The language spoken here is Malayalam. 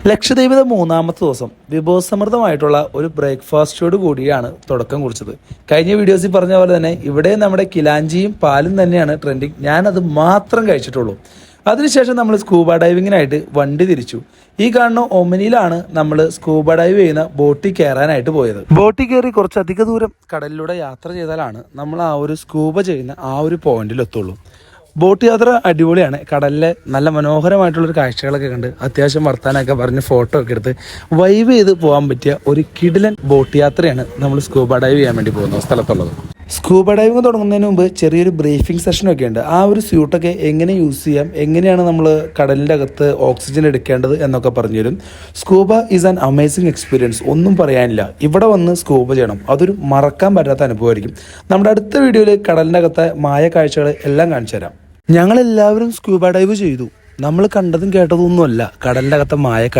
ലക്ഷദ്വീപിലെ മൂന്നാമത്തെ ദിവസം വിഭവസമൃദ്ധമായിട്ടുള്ള ഒരു ബ്രേക്ക്ഫാസ്റ്റോട് കൂടിയാണ് തുടക്കം കുറിച്ചത്. കഴിഞ്ഞ വീഡിയോസിൽ പറഞ്ഞ പോലെ തന്നെ ഇവിടെ നമ്മുടെ കിലാഞ്ചിയും പാലും തന്നെയാണ് ട്രെൻഡിങ്. ഞാനത് മാത്രം കഴിച്ചിട്ടുള്ളൂ. അതിനുശേഷം നമ്മൾ സ്കൂബ ഡൈവിങ്ങിനായിട്ട് വണ്ടി തിരിച്ചു. ഈ കാണുന്ന ഒമനിയിലാണ് നമ്മൾ സ്കൂബ ഡൈവ് ചെയ്യുന്ന ബോട്ടിൽ കയറാനായിട്ട് പോയത്. ബോട്ടിൽ കയറി കുറച്ചധിക ദൂരം കടലിലൂടെ യാത്ര ചെയ്താലാണ് നമ്മൾ ആ ഒരു സ്കൂബ ചെയ്യുന്ന ആ ഒരു പോയിന്റിൽ എത്തുള്ളൂ. ബോട്ട് യാത്ര അടിപൊളിയാണ്. കടലിലെ നല്ല മനോഹരമായിട്ടുള്ളൊരു കാഴ്ചകളൊക്കെ കണ്ട് അത്യാവശ്യം വർത്താനൊക്കെ പറഞ്ഞ് ഫോട്ടോ ഒക്കെ എടുത്ത് വൈബ് ചെയ്ത് പോകാൻ പറ്റിയ ഒരു കിടിലൻ ബോട്ട് യാത്രയാണ് നമ്മൾ സ്കൂബ ഡൈവ് ചെയ്യാൻ വേണ്ടി പോകുന്ന സ്ഥലത്തുള്ളത്. സ്കൂബ ഡൈവിങ് തുടങ്ങുന്നതിന് മുമ്പ് ചെറിയൊരു ബ്രീഫിംഗ് സെഷനൊക്കെ ഉണ്ട്. ആ ഒരു സ്യൂട്ടൊക്കെ എങ്ങനെ യൂസ് ചെയ്യാം, എങ്ങനെയാണ് നമ്മൾ കടലിൻ്റെ അകത്ത് ഓക്സിജൻ എടുക്കേണ്ടത് എന്നൊക്കെ പറഞ്ഞു തരും. Scuba is an amazing experience, ഒന്നും പറയാനില്ല. ഇവിടെ വന്ന് സ്കൂബ ചെയ്യണം, അതൊരു മറക്കാൻ പറ്റാത്ത അനുഭവമായിരിക്കും. നമ്മുടെ അടുത്ത വീഡിയോയിൽ കടലിൻ്റെ അകത്തെ മായ കാഴ്ചകൾ എല്ലാം കാണിച്ചു തരാം. ഞങ്ങളെല്ലാവരും സ്കൂബ ഡൈവ് ചെയ്തു. നമ്മൾ കണ്ടതും കേട്ടതും ഒന്നുമല്ല കടലിൻ്റെ അകത്തെ മായ കാഴ്ച.